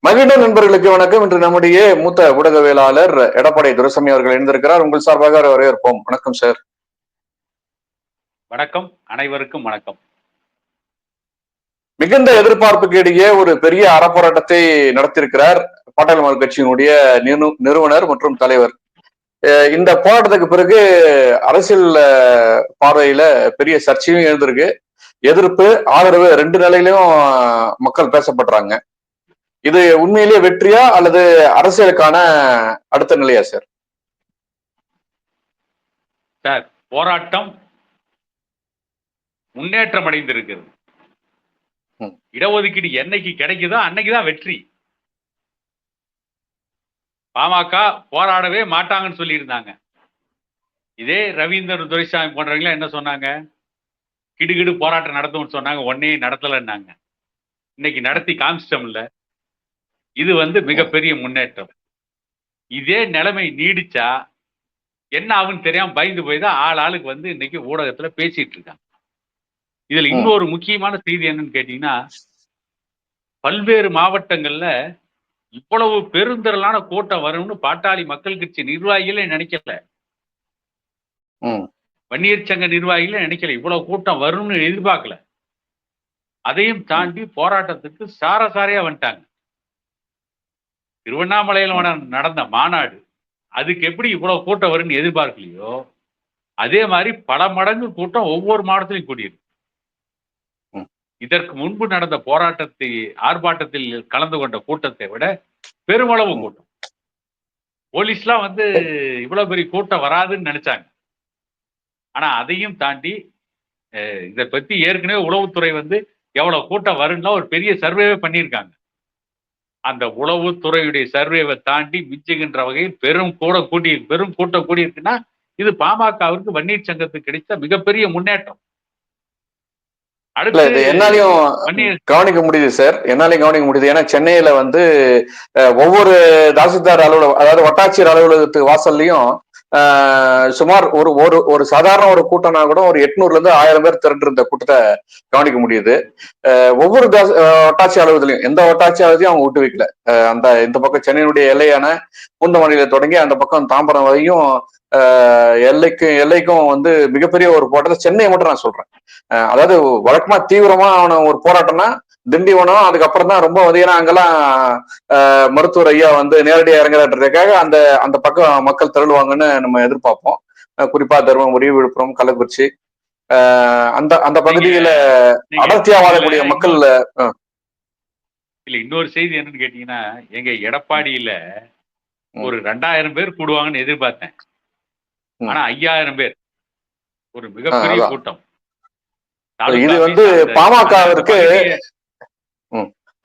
மகிழ்ந்த நண்பர்களுக்கு வணக்கம். இன்று நம்முடைய மூத்த ஊடகவியலாளர் எடப்பாடி துரைசாமி அவர்கள் இணைந்திருக்கிறார். உங்கள் சார்பாக வரவேற்போம். வணக்கம் சார். வணக்கம், அனைவருக்கும் வணக்கம். மிகுந்த எதிர்பார்ப்புக்கு இடையே ஒரு பெரிய அறப்போராட்டத்தை நடத்தியிருக்கிறார் பாட்டாளி மக்கள் கட்சியினுடைய நிறுவனர் மற்றும் தலைவர். இந்த போராட்டத்துக்கு பிறகு அரசியல் பார்வையில பெரிய சர்ச்சையும் எழுந்திருக்கு. எதிர்ப்பு, ஆதரவு ரெண்டு நிலையிலும் மக்கள் பேசப்படுறாங்க. இது உண்மையிலேயே வெற்றியா அல்லது அரசியலுக்கான அடுத்த நிலையா சார்? சார், போராட்டம் முன்னேற்றம் அடைந்திருக்கிறது. இடஒதுக்கீடு என்னைக்கு கிடைக்குதோ அன்னைக்குதான் வெற்றி. பாமக போராடவே மாட்டாங்கன்னு சொல்லி இருந்தாங்க. இதே ரவீந்திரன் துரைசாமி போன்றவங்க என்ன சொன்னாங்க? கிடுகிடு போராட்டம் நடத்தும்னு சொன்னாங்க. ஒன்னே நடத்தலன்னாங்க. இன்னைக்கு நடத்தி காமிச்சிட்டோம்ல. இது மிகப்பெரிய முன்னேற்றம். இதே நிலைமை நீடிச்சா என்ன ஆகுன்னு தெரியாம பயந்து போய் தான் ஆளுக்கு இன்னைக்கு ஊடகத்துல பேசிட்டு இருக்காங்க. இதுல இன்னொரு முக்கியமான செய்தி என்னன்னு கேட்டீங்கன்னா, பல்வேறு மாவட்டங்கள்ல இவ்வளவு பெருந்திரளான கூட்டம் வரும்னு பாட்டாளி மக்கள் கட்சி நிர்வாகிகளே நினைக்கல. வன்னியர் சங்க நிர்வாகிகளே நினைக்கல. இவ்வளவு கூட்டம் வரும்னு எதிர்பார்க்கல. அதையும் தாண்டி போராட்டத்துக்கு சாரசாரையா வந்துட்டாங்க. திருவண்ணாமலையில நடந்த மாநாடு, அதுக்கு எப்படி இவ்வளவு கூட்டம் வரும்னு எதிர்பார்க்கலையோ, அதே மாதிரி பல மடங்கு கூட்டம் ஒவ்வொரு மாவட்டத்திலையும் கூடியிருக்கு. இதற்கு முன்பு நடந்த ஆர்ப்பாட்டத்தில் கலந்து கொண்ட கூட்டத்தை விட பெருமளவு கூட்டம். போலீஸ்லாம் இவ்வளவு பெரிய கூட்டம் வராதுன்னு நினைச்சாங்க. ஆனா அதையும் தாண்டி இதை பத்தி ஏற்கனவே உளவுத்துறை எவ்வளவு கூட்டம் வரும்னா ஒரு பெரிய சர்வேவே பண்ணியிருக்காங்க. அந்த உளவுத்துறையுடைய சர்வேவை தாண்டி மிஞ்சுகின்ற வகையில் பெரும் கூட்டம் கூடியிருக்குன்னா இது பாமகவிற்கு வன்னியர் சங்கத்துக்கு கிடைத்த மிகப்பெரிய முன்னேற்றம். என்னாலையும் கவனிக்க முடியுது சார். என்னாலையும் கவனிக்க முடியுது. ஏன்னா சென்னையில ஒவ்வொரு தாசில்தார் அலுவலகம், அதாவது வட்டாட்சியர் அலுவலகத்துக்கு வாசல்லையும் சுமார் ஒரு சாதாரண ஒரு கூட்டம்னா கூட ஒரு 800 இருந்து 1000 பேர் திரண்டு இருந்த கூட்டத்தை கவனிக்க முடியுது. ஒவ்வொரு வட்டாட்சி அலுவலகத்திலையும் எந்த வட்டாட்சி அலுவலகத்தையும் அவங்க விட்டு வைக்கல. இந்த பக்கம் சென்னையினுடைய எல்லையான பூந்தமல்லியில தொடங்கி அந்த பக்கம் தாம்பரம் வரையும் எல்லைக்கும் மிகப்பெரிய ஒரு போராட்டத்தை சென்னையை மட்டும் நான் சொல்றேன். அதாவது வழக்கமா தீவிரமான ஒரு போராட்டம்னா திண்டிவனம், அதுக்கப்புறம் தான் ரொம்ப ஏன்னா அங்கெல்லாம் மருத்துவர் ஐயா நேரடியாக இறங்குறதுக்காக அந்த பக்கம் மக்கள் திரளுவாங்கன்னு நம்ம எதிர்பார்ப்போம். குறிப்பா தருமபுரி, விழுப்புரம், கள்ளக்குறிச்சி அந்த பகுதியில அடர்த்தியா வாழக்கூடிய மக்கள். இல்ல, இன்னொரு செய்தி என்னன்னு கேட்டீங்கன்னா, எங்க எடப்பாடியில ஒரு 2000 பேர் கூடுவாங்கன்னு எதிர்பார்த்தேன். ஆனா 5000 பேர், ஒரு மிகப்பெரிய கூட்டம். இது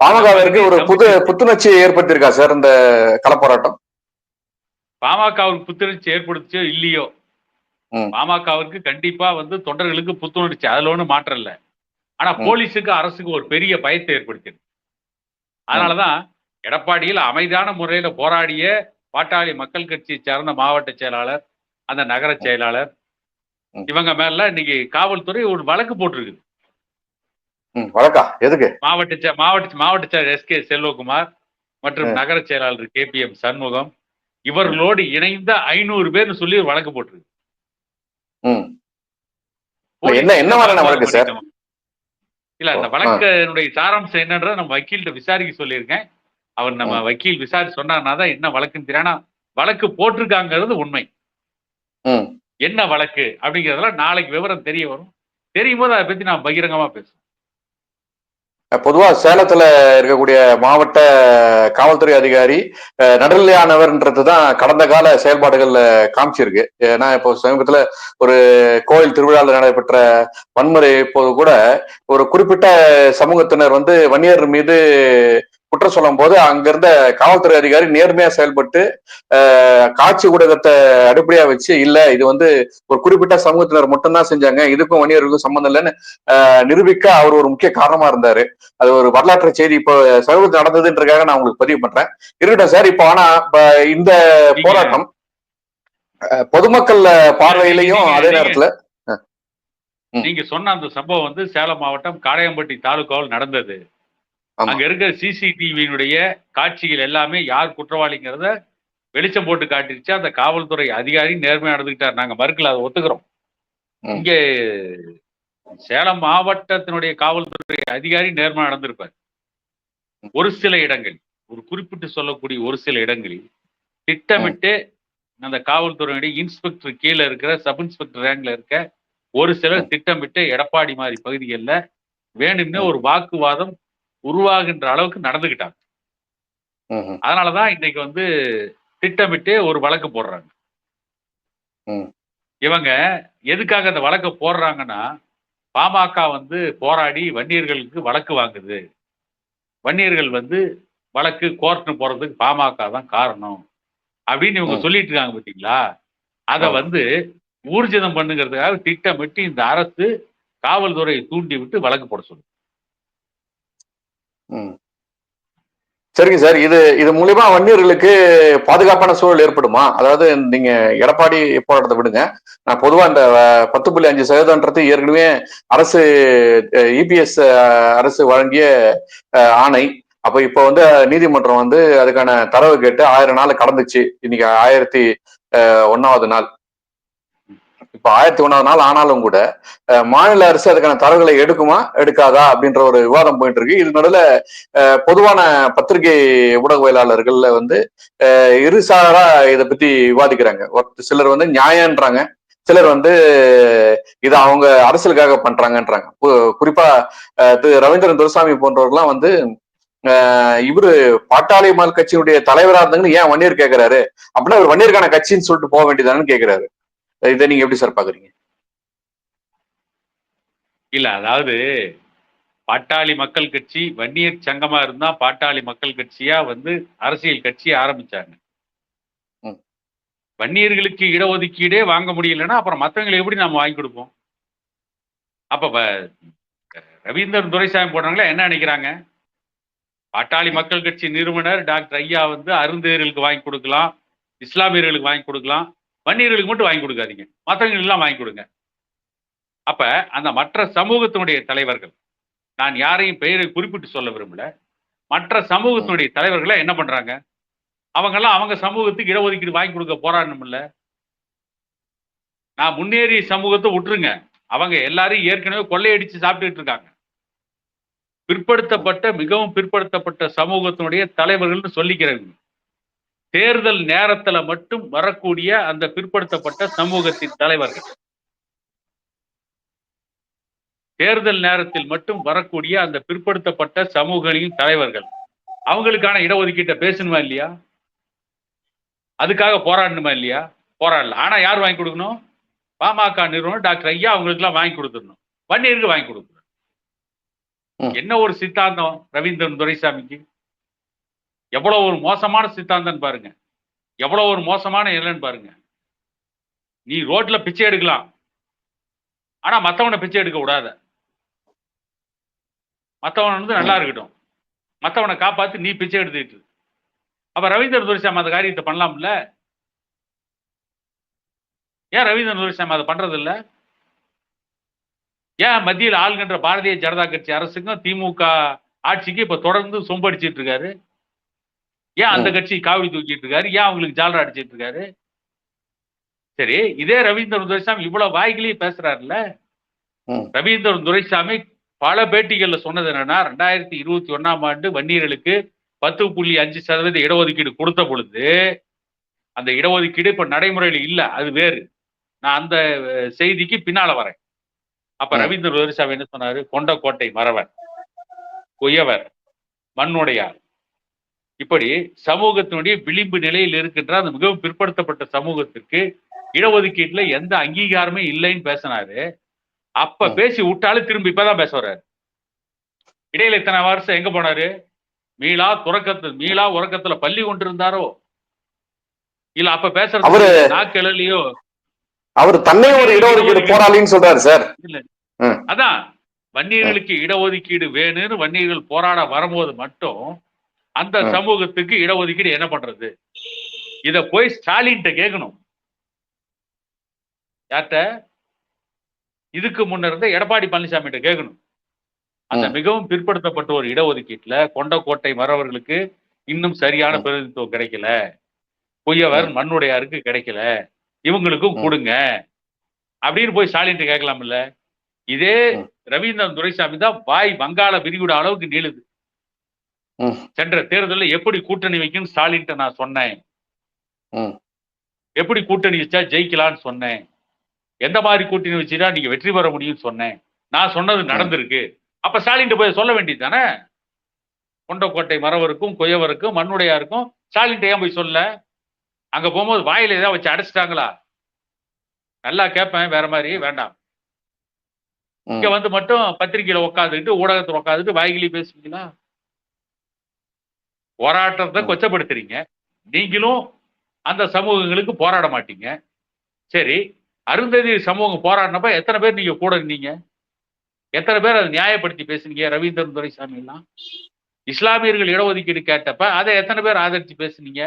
பாமகவிற்கு ஒரு புத்துணர்ச்சி ஏற்படுத்தியிருக்கா சார் இந்த களப்போராட்டம்? பாமகவுக்கு புத்துணர்ச்சி ஏற்படுத்தியோ இல்லையோ, பாமகவிற்கு கண்டிப்பா தொண்டர்களுக்கு புத்துணர்ச்சி, அதுல ஒண்ணு மாற்றம் இல்ல. ஆனா போலீஸுக்கு, அரசுக்கு ஒரு பெரிய பயத்தை ஏற்படுத்தியது. அதனாலதான் எடப்பாடியில் அமைதியான முறையில போராடிய பாட்டாளி மக்கள் கட்சியை சேர்ந்த மாவட்ட செயலாளர், அந்த நகர செயலாளர், இவங்க மேல இன்னைக்கு காவல்துறை ஒரு வழக்கு போட்டிருக்கு. வழக்கா? எதுக்கு? மாவட்ட செயலர் எஸ்.கே. செல்வகுமார் மற்றும் நகர செயலாளர் KPM சண்முகம் இவர்களோடு இணைந்த 500 பேர் சொல்லி ஒரு வழக்கு போட்டிருக்கு. இல்ல, அந்த வழக்கினுடைய சாராம்சம் என்னன்றத நம்ம வக்கீல்கிட்ட விசாரிக்க சொல்லியிருக்கேன். அவர் நம்ம வக்கீல் விசாரிச்சு சொன்னார்னாதான் என்ன வழக்குன்னு தெரியும். வழக்கு போட்டிருக்காங்கிறது உண்மை. என்ன வழக்கு அப்படிங்கிறதெல்லாம் நாளைக்கு விவரம் தெரிய வரும். தெரியும் போது அதை பத்தி நான் பகிரங்கமா பேசுவேன். பொதுவா சேலத்துல இருக்கக்கூடிய மாவட்ட காவல்துறை அதிகாரி நடுநிலையானவர்ன்றதுதான் கடந்த கால செயல்பாடுகள்ல காமிச்சிருக்கு. ஏன்னா இப்போ சமீபத்துல ஒரு கோயில் திருவிழாவில் நடைபெற்ற வன்முறை போது கூட ஒரு குறிப்பிட்ட சமூகத்தினர் வன்னியர் மீது குற்றம் சொல்லும் போது அங்கிருந்த காவல்துறை அதிகாரி நேர்மையா செயல்பட்டு காட்சி ஊடகத்தை அடிப்படையா வச்சு இல்ல இது ஒரு குறிப்பிட்ட சமூகத்தினர் மட்டும்தான் செஞ்சாங்க, இதுக்கும் வன்னியர்களுக்கும் சம்பந்தம் இல்லைன்னு நிரூபிக்க அவர் ஒரு முக்கிய காரணமா இருந்தாரு. அது ஒரு வரலாற்று செய்தி இப்போ சமீபத்தில் நடந்ததுன்றதுக்காக நான் உங்களுக்கு பதிவு பண்றேன். இருக்கட்டும் சார். இப்போ ஆனா இந்த போராட்டம் பொதுமக்கள் பார்வையிலையும் அதே நேரத்துல நீங்க சொன்ன அந்த சம்பவம் வந்து சேலம் மாவட்டம் காடையம்பட்டி தாலுகாவில் நடந்தது. அங்க இருக்கிற சிசிடிவியினுடைய காட்சிகள் எல்லாமே யார் குற்றவாளிங்கிறத வெளிச்சம் போட்டு காட்டிருச்சு. அந்த காவல்துறை அதிகாரி நேர்மையா நடந்துக்கிட்டார். நாங்க மறுக்கல, அதை ஒத்துக்கிறோம். இங்கே சேலம் மாவட்டத்தினுடைய காவல்துறை அதிகாரி நேர்மையா நடந்திருப்பார். ஒரு சில இடங்கள், ஒரு குறிப்பிட்டு சொல்லக்கூடிய ஒரு சில இடங்களில் திட்டமிட்டு அந்த காவல்துறையுடைய இன்ஸ்பெக்டர் கீழே இருக்கிற சப் இன்ஸ்பெக்டர் ரேங்க்ல இருக்க ஒரு சிலர் திட்டமிட்டு எடப்பாடி மாதிரி பகுதிகளில் வேணும்னே ஒரு வாக்குவாதம் உருவாகின்ற அளவுக்கு நடந்துகிட்டாங்க. அதனாலதான் இன்னைக்கு வந்து திட்டமிட்டு ஒரு வழக்கு போடுறாங்க. இவங்க எதுக்காக அந்த வழக்கு போடுறாங்கன்னா, பாமக வந்து போராடி வன்னியர்களுக்கு வழக்கு வாங்குது, வன்னியர்கள் வந்து வழக்கு கோர்ட்னு போறதுக்கு பாமக தான் காரணம் அப்படின்னு இவங்க சொல்லிட்டு இருக்காங்க பாத்தீங்களா. அத வந்து ஊர்ஜிதம் பண்ணுங்கிறதுக்காக திட்டமிட்டு இந்த அரசு காவல்துறையை தூண்டி விட்டு வழக்கு போட சொல்லுது. சரிங்க சார். இது மூலியமா வன்னியர்களுக்கு பாதுகாப்பான சூழல் ஏற்படுமா? அதாவது நீங்க எடப்பாடி போராட்டத்தை விடுங்க, நான் பொதுவா இந்த 10.5% ஏற்கனவே அரசு இபிஎஸ் அரசு வழங்கிய ஆணை. அப்ப இப்ப வந்து நீதிமன்றம் வந்து அதுக்கான தரவு கேட்டு 1000 நாள் கடந்துச்சு. இன்னைக்கு 1001வது நாள். இப்ப 1001வது நாள் ஆனாலும் கூட மாநில அரசு அதுக்கான தரவுகளை எடுக்குமா எடுக்காதா அப்படின்ற ஒரு விவாதம் போயிட்டு இருக்கு. இது நடுவில் பொதுவான பத்திரிகை ஊடகவியலாளர்கள்ல வந்து இருசாரா இதை பத்தி விவாதிக்கிறாங்க. சிலர் வந்து நியாயம்ன்றாங்க, சிலர் வந்து இதை அவங்க அரசியலுக்காக பண்றாங்கன்றாங்க. குறிப்பா திரு ரவீந்திரன் துரைசாமி போன்றவர்கள்லாம் வந்து இவரு பாட்டாளி மக்கள் கட்சியினுடைய தலைவரா இருந்தாங்கன்னு ஏன் வன்னியர் கேட்கிறாரு, அப்படின்னா ஒரு வன்னியருக்கான கட்சின்னு சொல்லிட்டு போக வேண்டியதானு கேட்கிறாரு. இதை நீங்க எப்படி சார் பாக்குறீங்க? இல்ல, அதாவது பாட்டாளி மக்கள் கட்சி வன்னியர் சங்கமா இருந்தா பாட்டாளி மக்கள் கட்சியா வந்து அரசியல் கட்சியை ஆரம்பிச்சாங்க. வன்னியர்களுக்கு இடஒதுக்கீடே வாங்க முடியலன்னா அப்புறம் மற்றவங்களை எப்படி நம்ம வாங்கி கொடுப்போம்? அப்ப ரவீந்திரன் துரைசாமி போடுறாங்களா என்ன நினைக்கிறாங்க? பாட்டாளி மக்கள் கட்சி நிறுவனர் டாக்டர் ஐயா வந்து அருந்தேர்களுக்கு வாங்கி கொடுக்கலாம், இஸ்லாமியர்களுக்கு வாங்கி கொடுக்கலாம், வன்னியர்களுக்கு மட்டும் வாங்கி கொடுக்காதீங்க, மற்றவங்களுக்கு எல்லாம் வாங்கி கொடுங்க. அப்ப அந்த மற்ற சமூகத்தினுடைய தலைவர்கள், நான் யாரையும் பெயரை குறிப்பிட்டு சொல்ல விரும்பல, மற்ற சமூகத்தினுடைய தலைவர்களை என்ன பண்றாங்க? அவங்கெல்லாம் அவங்க சமூகத்துக்கு இடஒதுக்கீடு வாங்கி கொடுக்க போராடணும் இல்ல. நான் முன்னேறிய சமூகத்தை விட்டுருங்க, அவங்க எல்லாரும் ஏற்கனவே கொள்ளையடிச்சு சாப்பிட்டுட்டு இருக்காங்க. பிற்படுத்தப்பட்ட மிகவும் பிற்படுத்தப்பட்ட சமூகத்தினுடைய தலைவர்கள்னு சொல்லிக்கிறாங்க. தேர்தல் நேரத்துல மட்டும் வரக்கூடிய அந்த பிற்படுத்தப்பட்ட சமூகத்தின் தலைவர்கள், தேர்தல் நேரத்தில் மட்டும் வரக்கூடிய அந்த பிற்படுத்தப்பட்ட சமூகங்களின் தலைவர்கள், அவங்களுக்கான இடஒதுக்கீட்டை பேசணுமா இல்லையா? அதுக்காக போராடணுமா இல்லையா? போராடல. ஆனா யார் வாங்கி கொடுக்கணும்? பாமக நிறுவனம் டாக்டர் ஐயா அவங்களுக்கு எல்லாம் வாங்கி கொடுத்துடணும், வன்னியருக்கு வாங்கி கொடுக்கணும். என்ன ஒரு சித்தாந்தம் ரவீந்திரன் துரைசாமிக்கு! எவ்வளவு ஒரு மோசமான சித்தாந்தம் பாருங்க, எவ்வளவு ஒரு மோசமான இல்லைன்னு பாருங்க. நீ ரோட்ல பிச்சை எடுக்கலாம், ஆனா மத்தவனை பிச்சை எடுக்க கூடாது. மத்தவன் வந்து நல்லா இருக்கட்டும், மத்தவனை காப்பாத்து நீ பிச்சை எடுத்துக்கிட்டு. அப்ப ரவீந்திரன் துரைசாமி அந்த காரியத்தை பண்ணலாம்ல? ஏன் ரவீந்திரன் துரைசாமி அதை பண்றது இல்ல? ஏன் மத்தியில் ஆளுகின்ற பாரதிய ஜனதா கட்சி அரசுக்கும் திமுக ஆட்சிக்கு இப்ப தொடர்ந்து சொம்படிச்சிட்டு இருக்காரு? ஏன் அந்த கட்சி காவி தூக்கிட்டு இருக்காரு? ஏன் அவங்களுக்கு ஜாலரா அடிச்சிட்டு இருக்காரு? சரி, இதே ரவீந்திரன் துரைசாமி இவ்வளவு வாய்களையும் பேசுறாருல்ல. ரவீந்திரன் துரைசாமி பல பேட்டிகள்ல சொன்னது என்னன்னா, 2021ஆம் ஆண்டு வன்னியர்களுக்கு 10.5% இடஒதுக்கீடு கொடுத்த பொழுது அந்த இடஒதுக்கீடு இப்ப நடைமுறையில் இல்ல, அது வேறு. நான் அந்த செய்திக்கு பின்னால வரேன். அப்ப ரவீந்திரன் துரைசாமி என்ன சொன்னாரு? கொண்டக்கோட்டை மறவர், குயவர், மண்ணுடையார், இப்படி சமூகத்தினுடைய விளிம்பு நிலையில் இருக்கின்ற அந்த மிகவும் பிற்படுத்தப்பட்ட சமூகத்திற்கு இடஒதுக்கீட்டுல எந்த அங்கீகாரமே இல்லைன்னு பேசினாரு. அப்ப பேசி விட்டாலும் திரும்பி இப்பதான் பேச வர்றாரு. இடையில இத்தனை வருஷம் எங்க போனாரு? மீளா உறக்கத்துல பள்ளி கொண்டிருந்தாரோ இல்ல அப்ப பேசுறது நாக்கிலையோ? அவர் தன்னை ஒரு இடஒதுக்கீடு போராளின்னு சொல்றாரு சார். அதான் வன்னியர்களுக்கு இடஒதுக்கீடு வேணும்னு வன்னியர்கள் போராட வரும்போது மட்டும் அந்த சமூகத்துக்கு இடஒதுக்கீடு என்ன பண்றது? இத போய் ஸ்டாலின் கேட்கணும். யார்கிட்ட? இதுக்கு முன்ன இருந்த எடப்பாடி பழனிசாமி கிட்ட கேட்கணும். அந்த மிகவும் பிற்படுத்தப்பட்ட ஒரு இடஒதுக்கீட்டுல கொண்டக்கோட்டை மறவர்களுக்கு இன்னும் சரியான பிரதிநிதித்துவம் கிடைக்கல, பொய்யவர் மண்ணுடையாருக்கு கிடைக்கல, இவங்களுக்கும் கொடுங்க அப்படின்னு போய் ஸ்டாலின் கேட்கலாம்ல. இதே ரவீந்திரன் துரைசாமி தான் வாய் வங்காள விரிகுடா அளவுக்கு நீளுது. சென்ற தேர்தலில் எப்படி கூட்டணி வைக்கும் ஸ்டாலின் நான் சொன்னேன், எப்படி கூட்டணி வச்சா ஜெயிக்கலான்னு சொன்னேன், எந்த மாதிரி கூட்டணி வச்சுட்டா நீங்க வெற்றி பெற முடியும்னு சொன்னேன். நான் சொன்னது நடந்திருக்கு. அப்ப ஸ்டாலின் போய் சொல்ல வேண்டியது தானே. கொண்டக்கோட்டை மறவருக்கும் கொய்யவருக்கும் மண்ணுடையாருக்கும் ஸ்டாலின் ஏன் போய் சொல்ல? அங்க போகும்போது வாயில ஏதாவது வச்சு அடைச்சிட்டாங்களா? நல்லா கேட்பேன், வேற மாதிரி வேண்டாம். இங்க வந்து மட்டும் பத்திரிகையில உட்காந்துக்கிட்டு ஊடகத்தில் உட்காந்துட்டு வாய்கிலி பேசுவீங்களா? போராட்டத்தை கொச்சப்படுத்துறீங்க. நீங்களும் அந்த சமூகங்களுக்கு போராட மாட்டீங்க. சரி, அருந்ததி சமூகம் போராடினப்ப எத்தனை பேர் நீங்க கூட இருந்தீங்க? எத்தனை பேர் அதை நியாயப்படுத்தி பேசுனீங்க? ரவீந்திரன் துரைசாமி எல்லாம் இஸ்லாமியர்கள் இடஒதுக்கீடு கேட்டப்ப அதை எத்தனை பேர் ஆதரிச்சு பேசுனீங்க?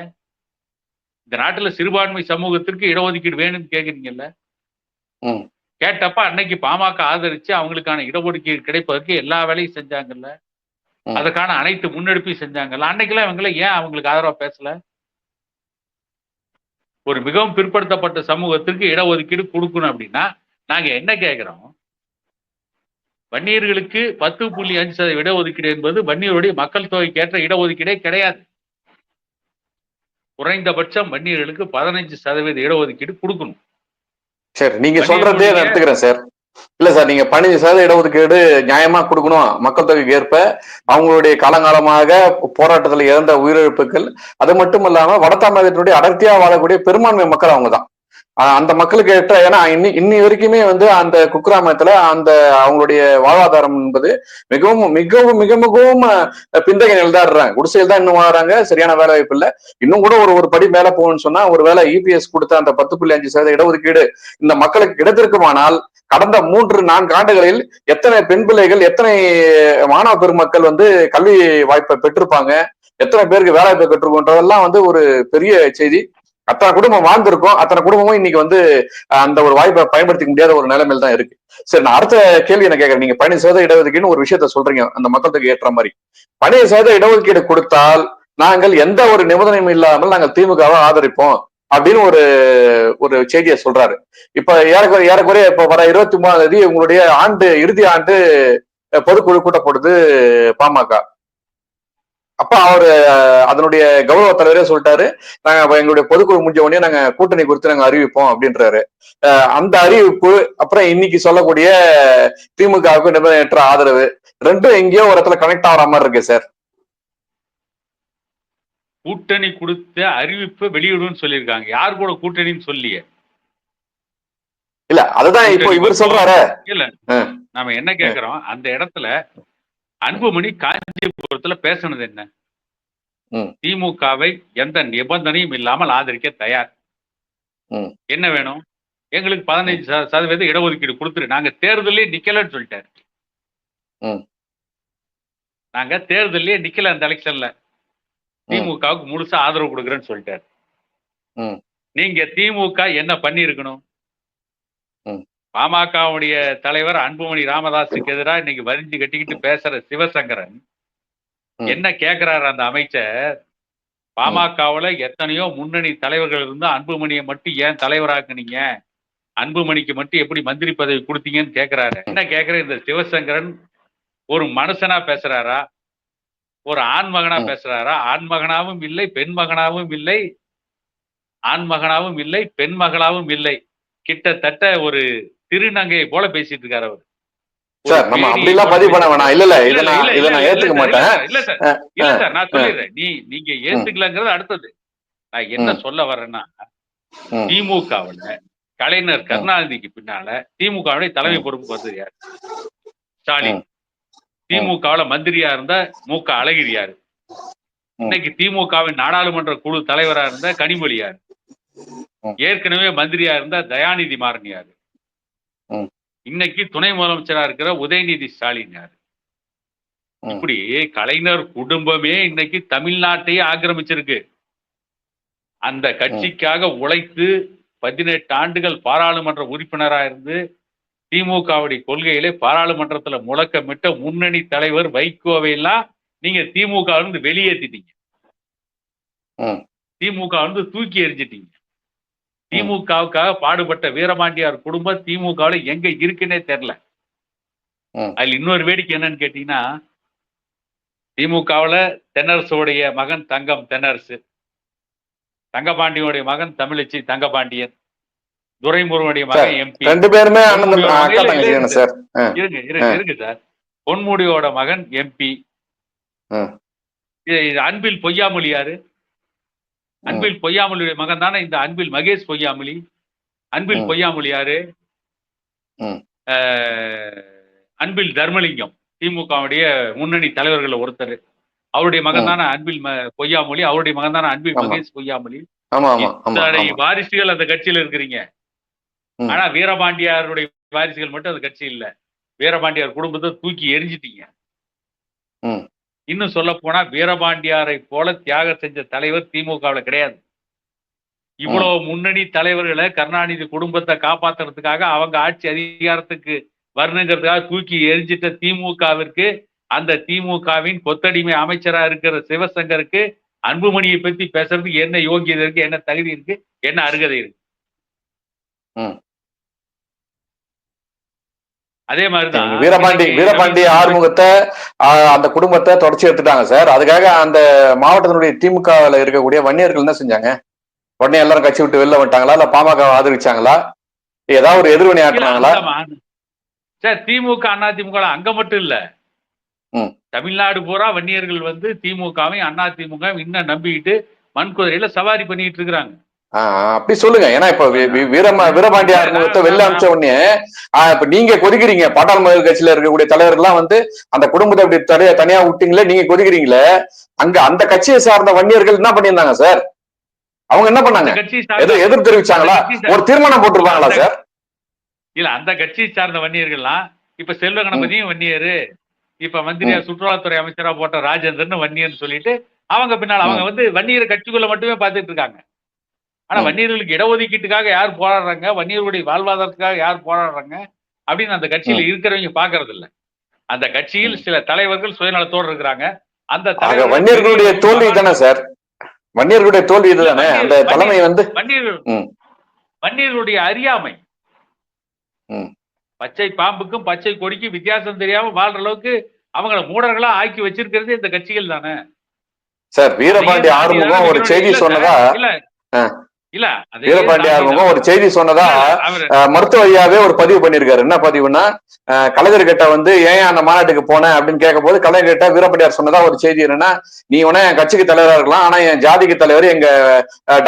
இந்த நாட்டுல சிறுபான்மை சமூகத்திற்கு இடஒதுக்கீடு வேணும்னு கேக்குறீங்கல்ல. கேட்டப்ப அன்னைக்கு பாமக ஆதரிச்சு அவங்களுக்கான இடஒதுக்கீடு கிடைப்பதற்கு எல்லா வேலையும் செஞ்சாங்கல்ல, அதுக்கான அனைத்து முன்னெடுப்பையும் செஞ்சாங்கல்ல. அன்னைக்கெல்லாம் இவங்கள ஏன் அவங்களுக்கு ஆதரவா பேசல? ஒரு மிகவும் பிற்படுத்தப்பட்ட சமூகத்திற்கு இடஒதுக்கீடு கொடுக்கணும் அப்படின்னா நாங்க என்ன கேட்கிறோம்? வன்னியர்களுக்கு 10.5% இடஒதுக்கீடு என்பது வன்னியருடைய மக்கள் தொகைக்கு ஏற்ற இடஒதுக்கீடே கிடையாது. குறைந்தபட்சம் வன்னியர்களுக்கு 15% இடஒதுக்கீடு கொடுக்கணும். சரி, நீங்க சொல்றதே எடுத்துக்கிறேன் சார். இல்ல சார், நீங்க 15% இடஒதுக்கீடு நியாயமா கொடுக்கணும், மக்கள் தொகைக்கு ஏற்ப. அவங்களுடைய காலங்காலமாக போராட்டத்தில் இறந்த உயிரிழப்புகள், அது மட்டும் இல்லாம வட தமிழகத்தினுடைய அடர்த்தியா வாழக்கூடிய பெரும்பான்மை மக்கள் அவங்கதான். அந்த மக்களுக்கு ஏற்ற, ஏன்னா இன்னி வரைக்குமே வந்து அந்த குக்கிராமத்துல அந்த அவங்களுடைய வாழ்வாதாரம் என்பது மிகவும் மிகவும் மிக மிகவும் பிந்தைய நிலை தான் இருக்காங்க. குடிசையில் தான் இன்னும் வாழ்றாங்க, சரியான வேலை வாய்ப்பு இல்லை. இன்னும் கூட ஒரு படி மேல போகணும்னு சொன்னா, ஒரு வேலை இபிஎஸ் கொடுத்த அந்த 10.5% இடஒதுக்கீடு இந்த மக்களுக்கு கிடைத்திருக்குமானால் கடந்த 3-4 ஆண்டுகளில் எத்தனை பெண் பிள்ளைகள், எத்தனை மாணவ பெருமக்கள் வந்து கல்வி வாய்ப்பை பெற்றிருப்பாங்க, எத்தனை பேருக்கு வேலை வாய்ப்பை பெற்றிருக்கோன்றதெல்லாம் வந்து ஒரு பெரிய செய்தி. அத்தனை குடும்பம் வாழ்ந்திருக்கும், அத்தனை குடும்பமும் இன்னைக்கு வந்து அந்த ஒரு வாய்ப்பை பயன்படுத்திக்க முடியாத ஒரு நிலைமையில தான் இருக்கு. சரி, நான் அடுத்த கேள்வி என்ன கேட்கறேன். நீங்க 15% இடஒதுக்கீடு ஒரு விஷயத்த சொல்றீங்க, அந்த மக்கள் தொகை ஏற்ற மாதிரி 15% இடஒதுக்கீடு கொடுத்தால் நாங்கள் எந்த ஒரு நிபந்தனையும் இல்லாமல் நாங்கள் திமுகவை ஆதரிப்போம் அப்படின்னு ஒரு செய்தியை சொல்றாரு. இப்ப ஏறக்குறைய இப்ப வர 23ஆம் தேதி உங்களுடைய இறுதி ஆண்டு பொதுக்குழு கூட்டப்படுது பாமக. அப்ப அவரு அதனுடைய கௌரவ தலைவரே சொல்லிட்டாரு, நாங்க எங்களுடைய பொதுக்குழு முடிஞ்ச உடனே நாங்க கூட்டணி குறித்து நாங்க அறிவிப்போம் அப்படின்றாரு. அந்த அறிவிப்பு அப்புறம் இன்னைக்கு சொல்லக்கூடிய திமுகவுக்கு நிபந்தனையற்ற ஆதரவு, ரெண்டும் எங்கேயோ ஒரு இடத்துல கனெக்ட் ஆகிற மாதிரி இருக்கு சார். கூட்டணி கொடுத்த அறிவிப்பு வெளியிடுன்னு சொல்லியிருக்காங்க. யார் கூட கூட்டணின்னு சொல்லியே இல்ல, அதுதான் இப்போ இவர் சொல்றாரு. இல்ல, நாம என்ன கேக்குறோம், அந்த இடத்துல அன்புமணி காஞ்சிபுரத்துல பேசினது என்ன? திமுகவை எந்த நிபந்தனையும் இல்லாமல் ஆதரிக்க தயார். என்ன வேணும்? எங்களுக்கு 15% இடஒதுக்கீடு கொடுத்துரு, நாங்க தேர்தலே நிக்கலன்னு சொல்லிட்டாரு. நாங்க தேர்தலே நிக்கல, அந்த எலெக்ஷன்ல திமுகவுக்கு முழுசா ஆதரவு கொடுக்குறேன்னு சொல்லிட்டாரு. நீங்க திமுக என்ன பண்ணி இருக்கணும்? பாமகவுடைய தலைவர் அன்புமணி ராமதாஸுக்கு எதிராக இன்னைக்கு வரிஞ்சு கட்டிக்கிட்டு பேசுற சிவசங்கரன் என்ன கேட்கிறாரு? அந்த அமைச்சர், பாமகவுல எத்தனையோ முன்னணி தலைவர்கள் இருந்தா அன்புமணியை மட்டும் ஏன் தலைவராக்குனீங்க, அன்புமணிக்கு மட்டும் எப்படி மந்திரி பதவி கொடுத்தீங்கன்னு கேட்கிறாரு. என்ன கேட்கிற இந்த சிவசங்கரன் ஒரு மனுஷனா பேசுறாரா, ஒரு ஆண்மகனா பேசுறாரா? ஆண்மகனாவும் இல்லை, பெண் மகனாவும் இல்லை, ஆண்மகனாவும் இல்லை, பெண் மகளாவும் இல்லை. கிட்டத்தட்ட ஒரு திருநங்கை போல பேசிட்டு இருக்காரு அவர். சார், நம்ம அப்படி எல்லாம் பதிவு பண்ண வேணாம். இல்ல இத நான் ஏத்துக்க மாட்டேன். இல்ல சார், நான் சொல்லிடுறேன். நீங்க ஏத்துக்கலங்கிறது அடுத்தது. நான் என்ன சொல்ல வரேன்னா, திமுகவுல கலைஞர் கருணாநிதிக்கு பின்னால திமுகவுடைய தலைமை பொறுப்பு வந்தது யாரு? ஸ்டாலின். திமுகவுல மந்திரியா இருந்த மு.க. அழகிரி யாரு? இன்னைக்கு திமுகவின் நாடாளுமன்ற குழு தலைவரா இருந்த கனிமொழி யாரு? ஏற்கனவே மந்திரியா இருந்த தயாநிதி மாறன் யாரு? இன்னைக்கு துணை முதலமைச்சரா இருக்கிற உதயநிதி ஸ்டாலின் யாரு? இப்படி கலைஞர் குடும்பமே இன்னைக்கு தமிழ்நாட்டையே ஆக்கிரமிச்சிருக்கு. அந்த கட்சிக்காக உழைத்து 18 ஆண்டுகள் பாராளுமன்ற உறுப்பினரா இருந்து திமுகவுடைய கொள்கையிலே பாராளுமன்றத்துல முழக்கமிட்ட முன்னணி தலைவர் வைகோவை எல்லாம் நீங்க திமுக இருந்து வெளியேற்றிட்டீங்க. திமுக வந்து தூக்கி எறிஞ்சிட்டீங்க. திமுகவுக்காக பாடுபட்ட வீரபாண்டியார் குடும்பம் திமுகவுல எங்க இருக்குன்னே தெரியல. அதுல இன்னொரு வேடிக்கை என்னன்னு கேட்டீங்கன்னா, திமுகவுல தென்னரசுடைய மகன் தங்கம் தென்னரசு, தங்கபாண்டியனுடைய மகன் தமிழச்சி தங்கபாண்டியன், துரைமுருகனுடைய மகன் எம்பி, ரெண்டு பேருமே இருக்கு சார். பொன்முடியோட மகன் எம்பி. அன்பில் பொய்யாமொழி யாரு? அன்பில் பொய்யாமொழியுடைய மகன் தானே இந்த அன்பில் மகேஷ் பொய்யாமொழி. அன்பில் பொய்யாமொழி யாரு? அன்பில் தர்மலிங்கம், திமுகவுடைய முன்னணி தலைவர்கள் ஒருத்தர். அவருடைய மகன் தானே அன்பில் பொய்யாமொழி. அவருடைய மகன் தானே அன்பில் மகேஷ் பொய்யாமொழி. வாரிசுகள் அந்த கட்சியில இருக்கிறீங்க. ஆனா வீரபாண்டியாருடைய வாரிசுகள் மட்டும் அந்த கட்சி இல்ல. வீரபாண்டியார் குடும்பத்தை தூக்கி எரிஞ்சிட்டீங்க. இன்னும் சொல்ல போனா வீரபாண்டியாரை போல தியாகம் செஞ்ச தலைவர் திமுகவுல கிடையாது. இவ்வளவு முன்னணி தலைவர்களை கருணாநிதி குடும்பத்தை காப்பாத்துறதுக்காக அவங்க ஆட்சி அதிகாரத்துக்கு வரணுங்கிறதுக்காக தூக்கி எரிஞ்சிட்ட திமுகவிற்கு, அந்த திமுகவின் கொத்தடிமை அமைச்சரா இருக்கிற சிவசங்கருக்கு அன்புமணியை பத்தி பேசுறதுக்கு என்ன யோகியதை இருக்கு, என்ன தகுதி இருக்கு, என்ன அருகதை இருக்கு? அதே மாதிரிதான் வீரபாண்டி ஆறுமுகத்தை அந்த குடும்பத்தை தொடர்ச்சி எடுத்துட்டாங்க சார். அதுக்காக அந்த மாவட்டத்தினுடைய திமுகவில் இருக்கக்கூடிய வன்னியர்கள் என்ன செஞ்சாங்க? உடனே எல்லாரும் கட்சி விட்டு வெளில வந்துட்டாங்களா? இல்ல பாமக ஆதரிச்சாங்களா? ஏதாவது ஒரு எதிர்வினை ஆட்டினாங்களா? சார் திமுக அண்ணா திமுக அங்க மட்டும் இல்ல, தமிழ்நாடு பூரா வன்னியர்கள் வந்து திமுகவையும் அண்ணா திமுக இன்னும் நம்பிக்கிட்டு மண்குதிரையில சவாரி பண்ணிட்டு இருக்கிறாங்க. அப்படி சொல்லுங்க. ஏன்னா இப்ப வீரபாண்டி ஆறுமுகத்தை வெளில அனுப்பிச்ச உடனே இப்ப நீங்க கொதிக்கிறீங்க. பாட்டாளி மக்கள் கட்சியில இருக்கக்கூடிய தலைவர்கள்லாம் வந்து அந்த குடும்பத்தை அப்படி தனியா விட்டீங்களே, நீங்க கொதிக்கிறீங்களே. அங்க அந்த கட்சியை சார்ந்த வன்னியர்கள் என்ன பண்ணியிருந்தாங்க சார்? அவங்க என்ன பண்ணாங்க? எதிர்ப்பு தெரிவிச்சாங்களா? ஒரு தீர்மானம் போட்டிருப்பாங்களா சார்? இல்ல, அந்த கட்சியை சார்ந்த வன்னியர்கள்லாம் இப்ப செல்வ கணபதியும் வன்னியரு, இப்ப மந்திரியா சுற்றுலாத்துறை அமைச்சரா போட்ட ராஜேந்திரன் வன்னியர்னு சொல்லிட்டு அவங்க பின்னால் அவங்க வந்து வன்னியர் கட்சிக்குள்ள மட்டுமே பார்த்துட்டு இருக்காங்க. ஆனா வன்னியர்களுக்கு இடஒதுக்கீட்டுக்காக யார் போராடுறாங்க, வன்னியர்களுடைய வாழ்வாதாரத்துக்காக யார் போராடுறாங்க அப்படின்னு அந்த கட்சியில இருக்கிறவங்க பாக்குறது இல்ல. அந்த கட்சியில் சில தலைவர்கள் சுயநலத்தோடு இருக்கிறாங்க. அந்த வன்னியர்களுடைய தோல்வி தானே சார்? வன்னியர்களுடைய தோல்வி இதுதானே. அந்த தலைமை வந்து வன்னியர்களுடைய அறியாமை, பச்சை பாம்புக்கும் பச்சை கொடிக்கும் வித்தியாசம் தெரியாம வாழ்ற அளவுக்கு அவங்களை மூடர்களா ஆக்கி வச்சிருக்கிறது இந்த கட்சிகள் தானே சார். வீரபாண்டி ஆறுமுகம் ஒரு செய்தி சொன்னதா? இல்ல, வீரபாண்டி ஆறுமுகம் ஒரு செய்தி சொன்னதா மருத்துவரையாவே ஒரு பதிவு பண்ணிருக்காரு. என்ன பதிவுன்னா, கலைஞர் கிட்ட வந்து ஏன் அந்த மாநாட்டுக்கு போனேன் அப்படின்னு கேட்கும் போது கலைஞர் கிட்ட வீரபாண்டியார் சொன்னதா ஒரு செய்தி என்னன்னா, நீ உன என் கட்சிக்கு தலைவரா இருக்கலாம், ஆனா என் ஜாதிக்கு தலைவர் எங்க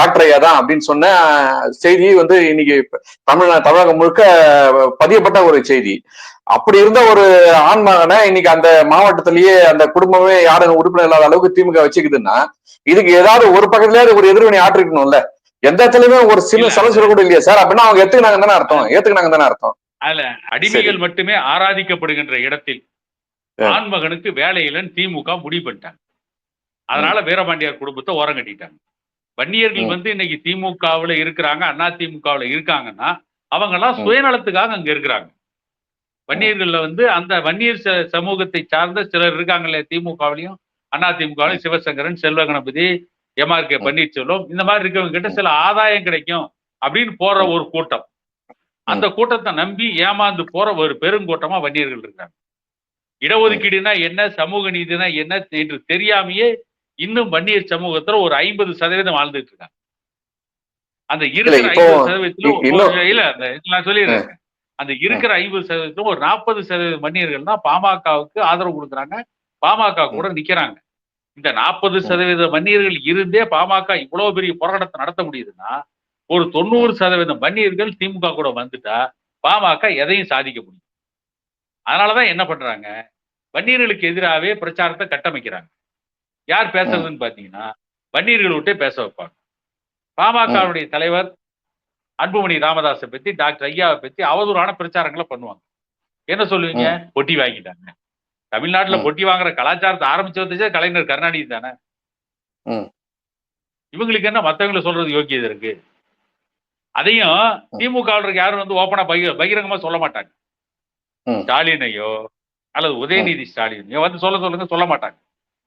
டாக்டர் ஐயா தான் அப்படின்னு சொன்ன செய்தி வந்து இன்னைக்கு தமிழகம் முழுக்க பதியப்பட்ட ஒரு செய்தி. அப்படி இருந்த ஒரு ஆண்மகனை இன்னைக்கு அந்த மாவட்டத்திலேயே அந்த குடும்பமே யாரும் உறுப்பினர் இல்லாத அளவுக்கு திமுக வச்சுக்குதுன்னா, இதுக்கு ஏதாவது ஒரு பக்கத்துலயாவது ஒரு எதிர்வினை ஆற்றிக்கணும்ல. எந்த இடத்துலயுமே ஒரு சின்ன சலசல கூட இல்லையா சார்? அப்படின்னா அவங்க ஏத்துக்கினாங்க தானே அர்த்தம். அதுல அடிமைகள் மட்டுமே ஆராதிக்கப்படுகின்ற இடத்தில் ஆண்மகனுக்கு வேலையிலன்னு திமுக முடிவு பண்ணிட்டாங்க. அதனால வீரபாண்டியார் குடும்பத்தை ஓரம் கட்டிட்டாங்க. வன்னியர்கள் வந்து இன்னைக்கு திமுகவுல இருக்கிறாங்க, அண்ணா திமுகவுல இருக்காங்கன்னா அவங்க எல்லாம் சுயநலத்துக்காக அங்க இருக்கிறாங்க. வன்னியர்கள்ல வந்து அந்த வன்னியர் சமூகத்தை சார்ந்த சிலர் இருக்காங்களே திமுகவிலையும் அண்ணா திமுகவிலையும், சிவசங்கரன், செல்வ கணபதி, எம்ஆர்கே பன்னீர்செல்வம், இந்த மாதிரி இருக்கவங்க கிட்ட சில ஆதாயம் கிடைக்கும் அப்படின்னு போற ஒரு கூட்டம். அந்த கூட்டத்தை நம்பி ஏமாந்து போற ஒரு பெருங்கூட்டமா வன்னியர்கள் இருக்காங்க. இடஒதுக்கீடுனா என்ன, சமூக நீதினா என்ன என்று தெரியாமையே இன்னும் வன்னியர் சமூகத்துல ஒரு 50% வாழ்ந்துட்டு இருக்காங்க. அந்த இருக்கிற 50% இல்ல, நான் சொல்லிடுறேன். அந்த இருக்கிற 50% ஒரு 40% வன்னியர்கள் தான் பாமகவுக்கு ஆதரவு கொடுக்குறாங்க, பாமக கூட நிக்கிறாங்க. இந்த 40% வன்னியர்கள் இருந்தே பாமக இவ்வளவு பெரிய போராட்டத்தை நடத்த முடியுதுன்னா, ஒரு 90% வன்னியர்கள் திமுக கூட வந்துட்டா பாமக எதையும் சாதிக்க முடியும். அதனாலதான் என்ன பண்றாங்க, வன்னியர்களுக்கு எதிராகவே பிரச்சாரத்தை கட்டமைக்கிறாங்க. யார் பேசுறதுன்னு பாத்தீங்கன்னா வன்னியர்கள் விட்டே பேச வைப்பாங்க. பாமகவுடைய தலைவர் அன்புமணி ராமதாஸை பத்தி, டாக்டர் ஐயாவை பத்தி அவதூறான பிரச்சாரங்களை பண்ணுவாங்க. என்ன சொல்லுவீங்க? பொட்டி வாங்கிட்டாங்க. தமிழ்நாட்டுல பொட்டி வாங்குற கலாச்சாரத்தை ஆரம்பிச்சு வச்சே கலைஞர் கருணாநிதி தானே. இவங்களுக்கு என்ன மத்தவங்களை சொல்றது யோக்கியது இருக்கு? அதையும் திமுக யாரும் வந்து ஓப்பனா பகிரங்கமா சொல்ல மாட்டாங்க. ஸ்டாலினையோ அல்லது உதயநிதி ஸ்டாலினையோ வந்து சொல்ல சொல்லுங்க, சொல்ல மாட்டாங்க.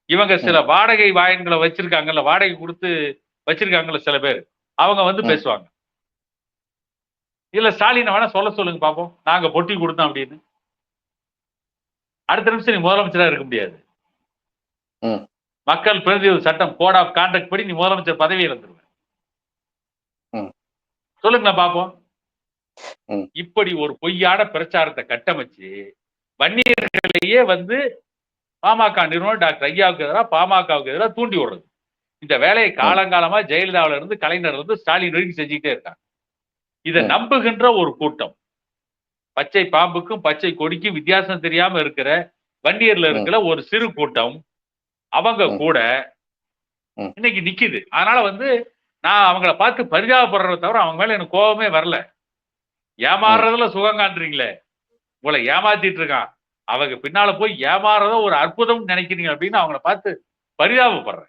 இவங்க சில வாடகை வாயன்களை வச்சிருக்காங்கல்ல, வாடகை கொடுத்து வச்சிருக்காங்கல்ல சில பேர், அவங்க வந்து பேசுவாங்க. இல்ல ஸ்டாலினை வேணா சொல்ல சொல்லுங்க பாப்போம், நாங்க பொட்டி கொடுத்தோம் அப்படின்னு. அடுத்த நிமிஷம் நீ முதலமைச்சரா இருக்க முடியாது. மக்கள் பிரதிநிதி சட்டம் கோட் ஆஃப் கான்டக்ட் படி நீ முதலமைச்சர் பதவி இழந்துருவ. சொல்லுங்களேன் பாப்போம். இப்படி ஒரு பொய்யான பிரச்சாரத்தை கட்டமைச்சு வன்னியர்களையே வந்து பாமக நிறுவனம் டாக்டர் ஐயாவுக்கு எதிராக பாமகவுக்கு எதிராக தூண்டி விடுறது. இந்த வேலையை காலங்காலமா ஜெயலலிதாவில இருந்து கலைஞர் இருந்து ஸ்டாலின் வரைக்கும் செஞ்சுக்கிட்டே இருக்காங்க. இதை நம்புகின்ற ஒரு கூட்டம், பச்சை பாம்புக்கும் பச்சை கொடிக்கும் வித்தியாசம் தெரியாம இருக்கிற வன்னியர்ல இருக்கிற ஒரு சிறு கூட்டம், அவங்க கூட இன்னைக்கு நிக்குது. அதனால வந்து நான் அவங்கள பார்த்து பரிதாபப்படுறத தவிர அவங்க மேல எனக்கு கோபமே வரல. ஏமாறுறதுல சுகம் காண்றீங்களே, உங்களை ஏமாத்திட்டு இருக்கான், அவங்க பின்னால போய் ஏமாறத ஒரு அற்புதம் நினைக்கிறீங்க அப்படின்னு அவங்கள பார்த்து பரிதாபப்படுறேன்.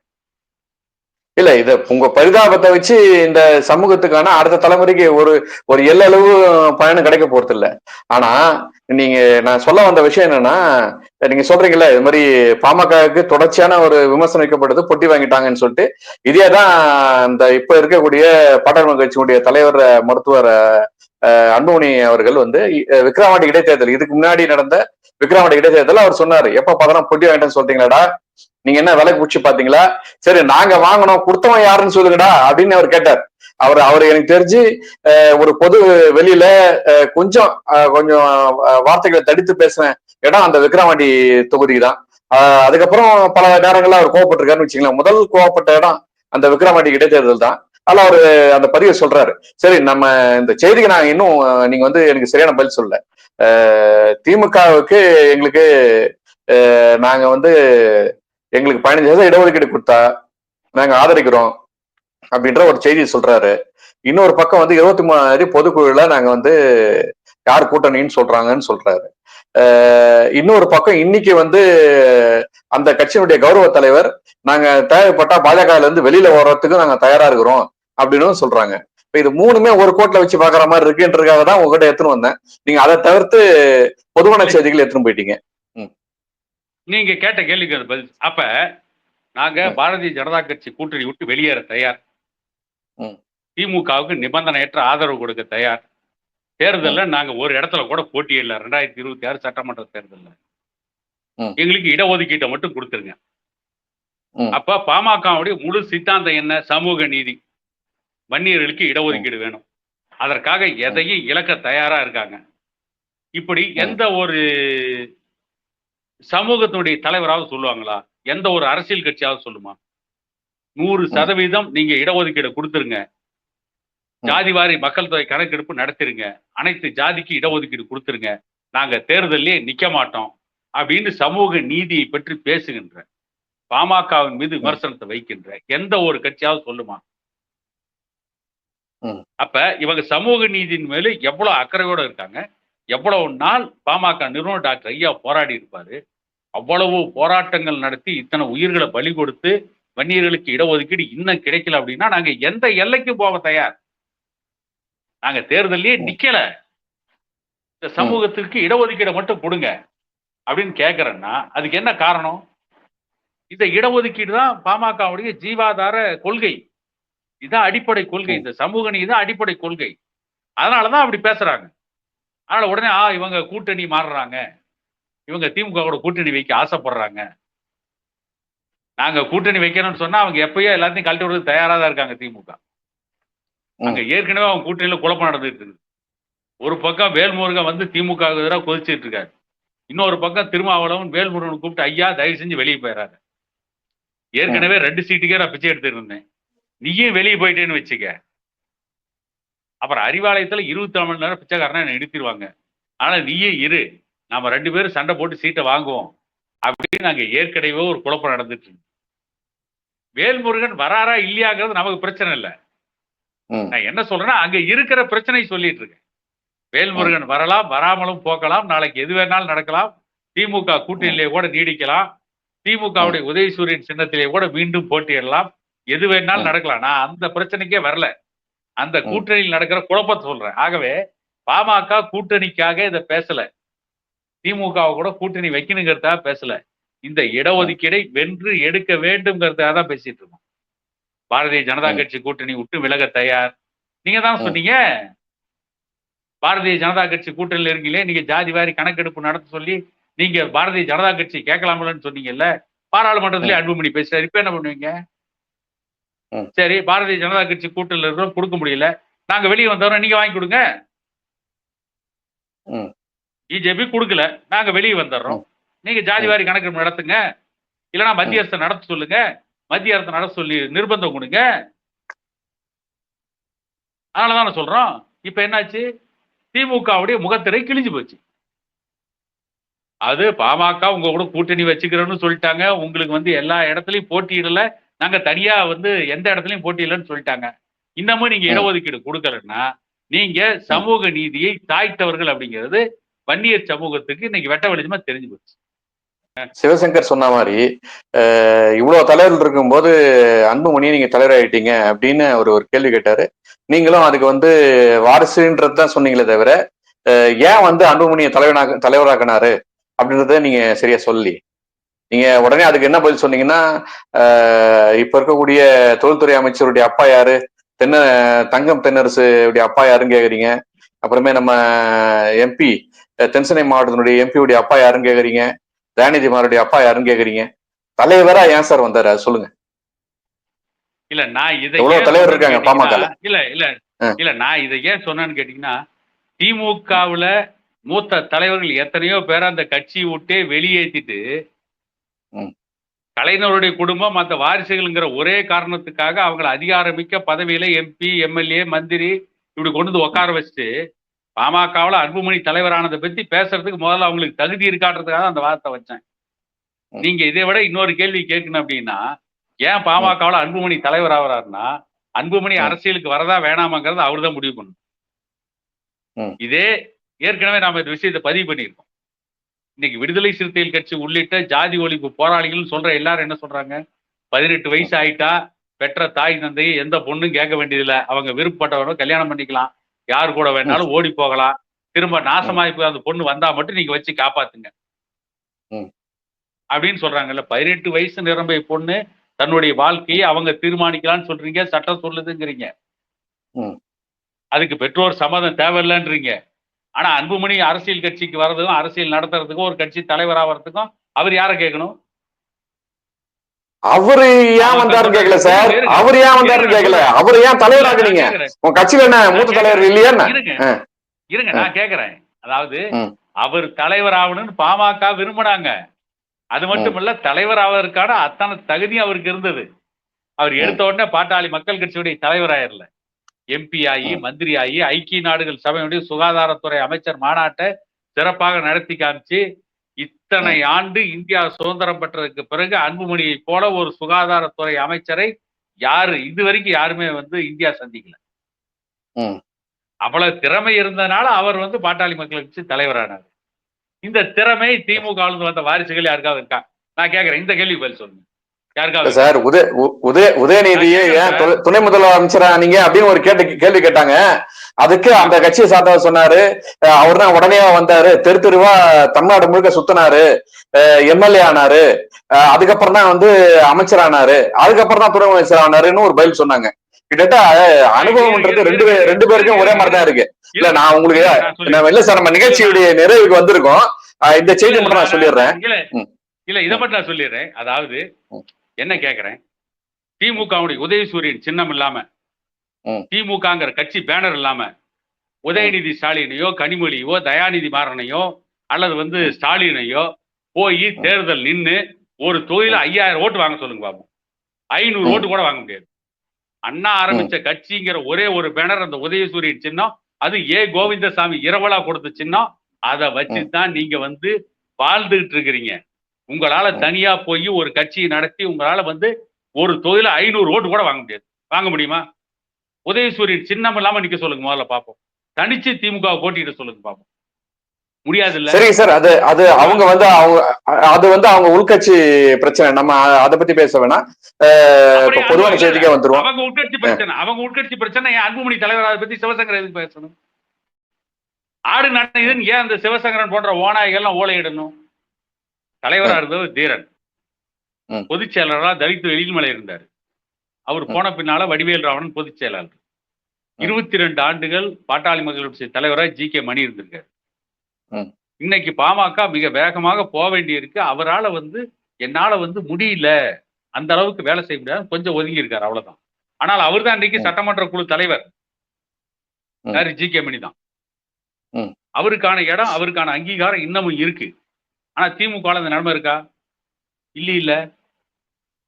இல்ல, இத உங்க பரிதாபத்தை வச்சு இந்த சமூகத்துக்கான அடுத்த தலைமுறைக்கு ஒரு ஒரு எல்லளவு பயணம் கிடைக்க போறது இல்ல. ஆனா நீங்க நான் சொல்ல வந்த விஷயம் என்னன்னா, நீங்க சொல்றீங்கல்ல இது மாதிரி பாமகவுக்கு தொடர்ச்சியான ஒரு விமர்சனம் வைக்கப்படுது, பொட்டி வாங்கிட்டாங்கன்னு சொல்லிட்டு. இதேதான் இந்த இப்ப இருக்கக்கூடிய பாட்டாளி கட்சியினுடைய தலைவர் மருத்துவர் அன்புமணி அவர்கள் வந்து விக்கிரவாண்டி இடைத்தேர்தல், இதுக்கு முன்னாடி நடந்த விக்கிரவாண்டி இடைத்தேர்தல் அவர் சொன்னாரு, எப்ப பார்த்தா பொட்டி வாங்கிட்டேன்னு சொல்றீங்களாடா, நீங்க என்ன விலை குச்சி பாத்தீங்களா, சரி நாங்க வாங்கணும், கொடுத்தவன் யாருன்னு சொல்லுங்கடா அப்படின்னு அவர் கேட்டார். அவரு எனக்கு தெரிஞ்சு ஒரு பொது வெளியில கொஞ்சம் கொஞ்சம் வார்த்தைகளை தடித்து பேசின இடம் அந்த விக்கிரவாண்டி தொகுதி தான். அதுக்கப்புறம் பல நேரங்கள்ல அவர் கோவப்பட்டிருக்காருன்னு வச்சுக்கலாம். முதல் கோவப்பட்ட இடம் அந்த விக்கிரவாண்டி இடைத்தேர்தல் தான். அதுல அவரு அந்த பதிவை சொல்றாரு. சரி, நம்ம இந்த செய்திக்கு நான் இன்னும் நீங்க வந்து எனக்கு சரியான பதில் சொல்ல. திமுகவுக்கு எங்களுக்கு நாங்க வந்து எங்களுக்கு 15% இடஒதுக்கீடு கொடுத்தா நாங்க ஆதரிக்கிறோம் அப்படின்ற ஒரு செய்தி சொல்றாரு. இன்னொரு பக்கம் வந்து 23 பொதுக்குழுல நாங்க வந்து யார் கூட்டணின்னு சொல்றாங்கன்னு சொல்றாரு. இன்னொரு பக்கம் இன்னைக்கு வந்து அந்த கட்சியினுடைய கௌரவ தலைவர் நாங்க தேவைப்பட்டா பாஜகல இருந்து வெளியில வர்றதுக்கு நாங்க தயாரா இருக்கிறோம் அப்படின்னு சொல்றாங்க. இது மூணுமே ஒரு கோட்ல வச்சு பாக்குற மாதிரி இருக்குன்றதுக்காக தான் உங்ககிட்ட எடுத்துன்னு வந்தேன். நீங்க அதை தவிர்த்து பொதுவான செய்திகள் எடுத்துன்னு போயிட்டீங்க. நீங்க கேட்ட கேள்விக்கு பதில். அப்ப நாங்க பாரதிய ஜனதா கட்சி கூட்டணி விட்டு வெளியேற தயார், திமுகவுக்கு நிபந்தனையற்ற ஆதரவு கொடுக்க தயார். தேர்தலில் நாங்க ஒரு இடத்துல கூட போட்டியிடல. 2026 சட்டமன்ற தேர்தலில் எங்களுக்கு இடஒதுக்கீட்டை மட்டும் கொடுத்துருங்க. அப்ப பாமகவுடைய முழு சித்தாந்தம் என்ன? சமூக நீதி, வன்னியர்களுக்கு இடஒதுக்கீடு வேணும், அதற்காக எதையும் இழக்க தயாரா இருக்காங்க. இப்படி எந்த ஒரு சமூகத்தினுடைய தலைவராவது சொல்லுவாங்களா? எந்த ஒரு அரசியல் கட்சியாவது சொல்லுமா? 100% நீங்க இடஒதுக்கீடு கொடுத்துருங்க, ஜாதிவாரி மக்கள் தொகை கணக்கெடுப்பு நடத்திருங்க, அனைத்து ஜாதிக்கு இடஒதுக்கீடு கொடுத்துருங்க, நாங்க தேர்தலே நிக்க மாட்டோம் அப்படின்னு சமூக நீதியை பற்றி பேசுகின்ற, பாமகவின் மீது விமர்சனத்தை வைக்கின்ற எந்த ஒரு கட்சியாவது சொல்லுமா? அப்ப இவங்க சமூக நீதியின் மேல எவ்வளவு அக்கறையோட இருக்காங்க. எவ்வளவு நாள் பாமக நிறுவனர் டாக்டர் ஐயா போராடி இருப்பாரு, அவ்வளவு போராட்டங்கள் நடத்தி இத்தனை உயிர்களை பலி கொடுத்து வன்னியர்களுக்கு இடஒதுக்கீடு இன்னும் கிடைக்கல அப்படின்னா நாங்க எந்த எல்லைக்கு போக தயார்? நாங்க தேர்தலே நிக்கல, இந்த சமூகத்திற்கு இடஒதுக்கீடை மட்டும் கொடுங்க அப்படின்னு கேட்கறேன்னா அதுக்கு என்ன காரணம்? இந்த இடஒதுக்கீடு தான் பாமகவுடைய ஜீவாதார கொள்கை, இதுதான் அடிப்படை கொள்கை, இந்த சமூக நீதி தான் அடிப்படை கொள்கை. அதனாலதான் அப்படி பேசுறாங்க. அதனால உடனே இவங்க கூட்டணி மாறுறாங்க, இவங்க திமுகவோட கூட்டணி வைக்க ஆசைப்படுறாங்க. நாங்க கூட்டணி வைக்கணும்னு சொன்னா அவங்க எப்பயோ எல்லாத்தையும் கழட்டி விடுறது தயாரா தான் இருக்காங்க திமுக. அங்க ஏற்கனவே அவங்க கூட்டணியில குழப்பம் நடந்துட்டு இருக்கு. ஒரு பக்கம் வேல்முருகன் வந்து திமுக எதிராக கொதிச்சுட்டு இருக்காரு, இன்னொரு பக்கம் திருமாவளவன் வேல்முருகன் கூப்பிட்டு ஐயா தயவு செஞ்சு வெளியே போயிடாரு, ஏற்கனவே 2 சீட்டுக்கே நான் பிச்சை எடுத்துட்டு இருந்தேன், நீயும் வெளியே போயிட்டேன்னு வச்சுக்க, அப்புறம் அறிவாலயத்துல 24 மணி நேரம் பிச்சைக்காரனா நிறுத்திடுவாங்க, ஆனா நீயே இரு, நாம 2 பேரும் சண்டை போட்டு சீட்டை வாங்குவோம் அப்படின்னு நாங்க ஏற்கனவே ஒரு குழப்பம் நடந்துட்டு இருக்கு. வேல்முருகன் வராரா இல்லையாங்கிறது நமக்கு பிரச்சனை இல்லை. நான் என்ன சொல்றேன்னா அங்க இருக்கிற பிரச்சனை சொல்லிட்டு இருக்கேன். வேல்முருகன் வரலாம், வராமலும் போகலாம், நாளைக்கு எது வேணாலும் நடக்கலாம், திமுக கூட்டணியிலே கூட நீடிக்கலாம், திமுகவுடைய உதயசூரியன் சின்னத்திலே கூட மீண்டும் போட்டியிடலாம், எது வேணாலும் நடக்கலாம். நான் அந்த பிரச்சனைக்கே வரல, அந்த கூட்டணியில் நடக்கிற குழப்பத்தை சொல்றேன். ஆகவே பாமக கூட்டணிக்காக இதை பேசல, திமுகவை கூட கூட்டணி வைக்கணுங்கிறதா பேசல. இந்த இடஒதுக்கீடை வென்று எடுக்க வேண்டும்ங்கிறதுக்காக தான் பேசிட்டு இருக்கோம். பாரதிய ஜனதா கட்சி கூட்டணி விட்டு விலக தயார். நீங்க தான் சொன்னீங்க. பாரதிய ஜனதா கட்சி கூட்டணியில் இருக்கீங்களே, நீங்க ஜாதி வாரி கணக்கெடுப்பு நடத்த சொல்லி நீங்க பாரதிய ஜனதா கட்சி கேட்கலாம்லன்னு சொன்னீங்கல்ல. பாராளுமன்றத்திலே அன்புமணி பேசுறாரு. இப்ப என்ன பண்ணுவீங்க? சரி, பாரதிய ஜனதா கட்சி கூட்டணியில் இருக்கிறோம், கொடுக்க முடியல, நாங்க வெளியே வந்தோம், நீங்க வாங்கி கொடுங்க. பிஜேபி கொடுக்கல, நாங்க வெளியே வந்துடுறோம், நீங்க ஜாதி வாரி கணக்கெடுப்பு நடத்துங்க, இல்லைன்னா மத்திய அரசு நடத்த சொல்லுங்க, மத்திய அரசு நடத்த சொல்லி நிர்பந்தம் கொடுங்க. அதனாலதான் சொல்றோம். இப்ப என்னாச்சு? திமுகவுடைய முகத்திரை கிழிஞ்சு போச்சு. அது பாமக உங்க கூட கூட்டணி வச்சுக்கிறோம்னு சொல்லிட்டாங்க. உங்களுக்கு எல்லா இடத்துலயும் போட்டியிடல, நாங்க தனியா எந்த இடத்துலயும் போட்டியிடலன்னு சொல்லிட்டாங்க. இன்னமும் நீங்க இடஒதுக்கீடு கொடுக்கலன்னா நீங்க சமூக நீதியை தாய்த்தவர்கள் அப்படிங்கிறது வன்னியர் சமூகத்துக்கு இன்னைக்கு வெட்ட வெளிச்சமா தெரிஞ்சு போச்சு. சிவசங்கர் சொன்ன மாதிரி இவ்வளவு தலைவர்கள் இருக்கும்போது அன்புமணியை நீங்க தலைவர் ஆயிட்டீங்க அப்படின்னு அவர் ஒரு கேள்வி கேட்டாரு. நீங்களும் அதுக்கு வாரிசுன்றது தான் சொன்னீங்களே தவிர ஏன் அன்புமணியை தலைவராக்கினாரு அப்படின்றத நீங்க சரியா சொல்லி நீங்க உடனே அதுக்கு என்ன பதில் சொன்னீங்கன்னா, இப்ப இருக்கக்கூடிய தொழில்துறை அமைச்சருடைய அப்பா யாரு, தங்கம் தென்னரசு அப்பா யாருன்னு கேக்குறீங்க. அப்புறமே நம்ம எம்பி தென்சென்னை மாவட்டத்தினுடைய எம்பியுடைய அப்பா யாருன்னு கேக்குறீங்க. தயாநிதிமாருடைய அப்பா யாருன்னு கேக்குறீங்க. தலைவரா ஏன் சார் வந்தாரு அது சொல்லுங்க. இல்ல நான் இதை எவ்வளவு தலைவர் இருக்காங்க பாமக. இல்ல இல்ல இல்ல நான் இதை ஏன் சொன்னேன்னு கேட்டீங்கன்னா, திமுகவுல மூத்த தலைவர்கள் எத்தனையோ பேர் அந்த கட்சியை விட்டே வெளியேற்றிட்டு கலைஞருடைய குடும்பம் மற்ற வாரிசுகள்ங்கிற ஒரே காரணத்துக்காக அவங்களை அதிகாரமிக்க பதவியில எம்பி எம்எல்ஏ மந்திரி இப்படி கொண்டு உட்கார வச்சுட்டு பாமகவில் அன்புமணி தலைவரானதை பத்தி பேசுறதுக்கு முதல்ல அவங்களுக்கு தகுதி இருக்கான்றதுக்காக அந்த வார்த்தை வச்சேன். நீங்க இதை விட இன்னொரு கேள்வி கேட்கணும் அப்படின்னா, ஏன் பாமகவில் அன்புமணி தலைவர் ஆகிறாருன்னா, அன்புமணி அரசியலுக்கு வரதா வேணாமாங்கிறது அவர் தான் முடிவு பண்ணணும். இதே ஏற்கனவே நாம இந்த விஷயத்தை பதிவு பண்ணியிருக்கோம். இன்னைக்கு விடுதலை சிறுத்தைகள் கட்சி உள்ளிட்ட ஜாதி ஒழிப்பு போராளிகள் சொல்ற எல்லாரும் என்ன சொல்றாங்க? 18 வயசு ஆயிட்டா பெற்ற தாய் தந்தையை எந்த பொண்ணும் கேட்க வேண்டியதில்லை, அவங்க விருப்பப்பட்டவரும் கல்யாணம் பண்ணிக்கலாம், யார் கூட வேணாலும் ஓடி போகலாம், திரும்ப நாசமாய்ப்பு அந்த பொண்ணு வந்தா மட்டும் நீங்க வச்சு காப்பாத்துங்க அப்படின்னு சொல்றாங்கல்ல. 18 வயசு நிரம்பிய பொண்ணு தன்னுடைய வாழ்க்கையை அவங்க தீர்மானிக்கலாம்னு சொல்றீங்க, சட்டம் சொல்லுதுங்கிறீங்க. அதுக்கு பெற்றோர் சம்மதம் தேவையில்லைன்றீங்க. ஆனா அன்புமணி அரசியல் கட்சிக்கு வர்றதுக்கும் அரசியல் நடத்துறதுக்கும் ஒரு கட்சி தலைவர் ஆகிறதுக்கும் அவர் யாரை கேட்கணும்? அவரு ஏன் வந்தாருன்னு கேட்கல சார். அவர் ஏன் வந்தாருன்னு கேட்கல. அவரு ஏன் தலைவராக்குறீங்க? உங்க கட்சியில என்ன மூத்த தலைவர் இல்லையா? இருங்க நான் கேக்குறேன். அதாவது அவர் தலைவர் ஆகணும்னு பாமக விரும்பினாங்க. அது மட்டும் இல்ல, தலைவர் ஆவதற்கான அத்தனை தகுதியும் அவருக்கு இருந்தது. அவர் எடுத்த உடனே பாட்டாளி மக்கள் கட்சியுடைய தலைவர் ஆயிரல, எம்பி ஆகி மந்திரி ஆகி ஐக்கிய நாடுகள் சபையுடைய சுகாதாரத்துறை அமைச்சர் மாநாட்டை சிறப்பாக நடத்தி காமிச்சு இத்தனை ஆண்டு இந்தியா சுதந்திரம் பெற்றதுக்கு பிறகு அன்புமணியை போல ஒரு சுகாதாரத்துறை அமைச்சரை இதுவரைக்கும் யாருமே இந்தியா சந்திக்கல. அவ்வளவு திறமை இருந்தனால அவர் பாட்டாளி மக்கள் கட்சி தலைவரானார். இந்த திறமை திமுக வந்த வாரிசுகள் யாருக்காவது இருக்கா? நான் கேட்கிறேன், இந்த கேள்வி பதில் சொல்லுங்க. சார் உதயநிதியை ஏன் துணை முதலமைச்சரா நீங்க அப்படின்னு ஒரு கேள்வி கேட்டாங்க. அதுக்கு அந்த கட்சியை சார்ந்தவர் சொன்னாரு, அவர் தான் உடனே வந்தாரு, தெருவா தமிழ்நாடு முழுக்க சுத்தினாரு, எம்எல்ஏ ஆனாரு, அதுக்கப்புறம் தான் அமைச்சர் ஆனாரு, அதுக்கப்புறம் தான் துணை அமைச்சர் ஆனாருன்னு ஒரு பதில் சொன்னாங்க. கிட்டத்தட்ட அனுபவம்ன்றது ரெண்டு பேருக்கும் ஒரே மாதிரி தான் இருக்கு. இல்ல நான் உங்களுக்கு இல்ல சார், நம்ம நிகழ்ச்சியுடைய நிறைவுக்கு வந்திருக்கோம். இந்த செய்தி மட்டும் நான் சொல்லிடுறேன். இல்ல இதை மட்டும் நான் சொல்லிடுறேன். அதாவது என்ன கேக்குறேன், திமுகவுடைய உதயசூரியன் சின்னம் இல்லாம, திமுகங்கிற கட்சி பேனர் இல்லாம உதயநிதி ஸ்டாலினையோ கனிமொழியோ தயாநிதி மாறனையோ அல்லது ஸ்டாலினையோ போய் தேர்தல் நின்று ஒரு தொகுதியில 5000 ஓட்டு வாங்க சொல்லுங்க பாப்போம். 500 ஓட்டு கூட வாங்க முடியாது. அண்ணா ஆரம்பிச்ச கட்சிங்கிற ஒரே ஒரு பேனர் அந்த உதயசூரியன் சின்னம், அது கோவிந்தசாமி இரவலா கொடுத்த சின்னம். அதை வச்சுதான் நீங்க வாழ்ந்துகிட்டு இருக்கிறீங்க. உங்களால தனியா போய் ஒரு கட்சியை நடத்தி உங்களால ஒரு தொகுதியில 500 ஓட்டு கூட வாங்க முடியாது. வாங்க முடியுமா? உதயசூரியன் சின்னம் இல்லாம நிக்க சொல்லுங்க முதல்ல பாப்போம். தனிச்சு திமுக போட்டியிட சொல்லுங்க பாப்போம். முடியாது இல்ல. சரி சார், அது அவங்க அவங்க உள்கட்சி பிரச்சனை, நம்ம அதை பத்தி பேச வேணாம். பொதுவான செய்திக்கே வந்துருவோம். அவங்க உள்கட்சி பிரச்சனை அன்புமணி தலைவர் அதை பத்தி சிவசங்கர் எதுக்கு பேசணும்? ஆடு நடையுதுன்னு ஏன் அந்த சிவசங்கரன் போன்ற ஓநாய்கள்லாம் ஓலையிடணும்? தலைவரா இருந்தவர் தீரன், பொதுச் செயலரா தலித் எழில்மலை இருந்தார். அவர் போன பின்னால வடிவேல் ராவணன் பொதுச் செயலாளர். 22 ஆண்டுகள் பாட்டாளி மக்கள் கட்சி தலைவரா ஜி.கே. மணி இருந்திருக்காரு. இன்னைக்கு பாமக மிக வேகமாக போக வேண்டி இருக்கு. அவரால என்னால முடியல, அந்த அளவுக்கு வேலை செய்ய முடியாது, கொஞ்சம் ஒதுங்கி இருக்காரு, அவ்வளவுதான். ஆனால் அவர் தான் இன்னைக்கு சட்டமன்ற குழு தலைவர். யாரு? ஜி.கே. மணி தான். அவருக்கான இடம், அவருக்கான அங்கீகாரம் இன்னமும் இருக்கு. ஆனா திமுக அந்த நிலைமை இருக்கா? இல்ல.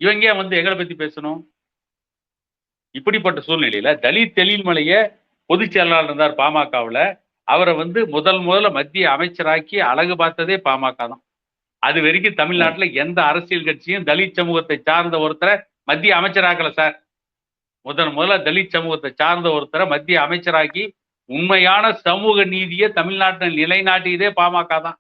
இவங்க எங்களை பத்தி பேசணும். இப்படிப்பட்ட சூழ்நிலையில தலித் எழில்மலைய பொதுச் செயலாளர் இருந்தார் பாமகவுல. அவரை முதல்ல மத்திய அமைச்சராக்கி அழகு பார்த்ததே பாமக தான். அது வரைக்கும் தமிழ்நாட்டுல எந்த அரசியல் கட்சியும் தலித் சமூகத்தை சார்ந்த ஒருத்தரை மத்திய அமைச்சராக்கல சார். முதல்ல தலித் சமூகத்தை சார்ந்த ஒருத்தரை மத்திய அமைச்சராக்கி உண்மையான சமூக நீதியை தமிழ்நாட்டில் நிலைநாட்டியதே பாமக தான்.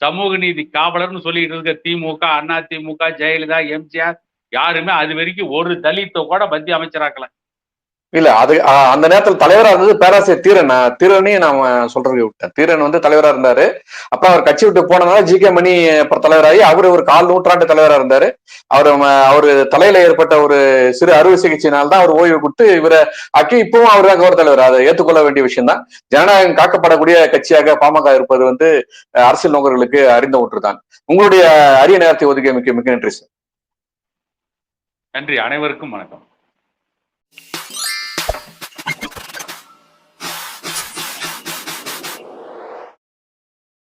சமூக நீதி காவலர்னு சொல்லிட்டு இருக்க திமுக, அண்ணா திமுக, ஜெயலலிதா, எம்ஜிஆர் யாருமே அது வரைக்கும் ஒரு தலித்தை கூட மத்திய அமைச்சராக்கல. இல்ல அது அந்த நேரத்தில் தலைவரா இருந்தது பேராசிரியர் தீரன். தீரனையும் நாம சொல்றது விட்டேன். தீரன் தலைவரா இருந்தாரு. அப்ப அவர் கட்சி விட்டு போனதுனால ஜி.கே. மணி அப்புறம் தலைவராகி அவரு ஒரு 1/4 நூற்றாண்டு தலைவரா இருந்தாரு. அவரு தலையில ஏற்பட்ட ஒரு சிறு அறுவை சிகிச்சையினால்தான் அவர் ஓய்வு கொடுத்து இவரை ஆக்கி இப்பவும் அவர் தான் கௌரவ தலைவர். அதை ஏற்றுக்கொள்ள வேண்டிய விஷயம் தான். ஜனநாயகம் காக்கப்படக்கூடிய கட்சியாக பாமக இருப்பது அரசியல் நோக்கர்களுக்கு அறிந்த ஒன்றுதான். உங்களுடைய அரிய நேரத்தை ஒதுக்கிய மிக்க மிக்க நன்றி சார். நன்றி. அனைவருக்கும் வணக்கம்.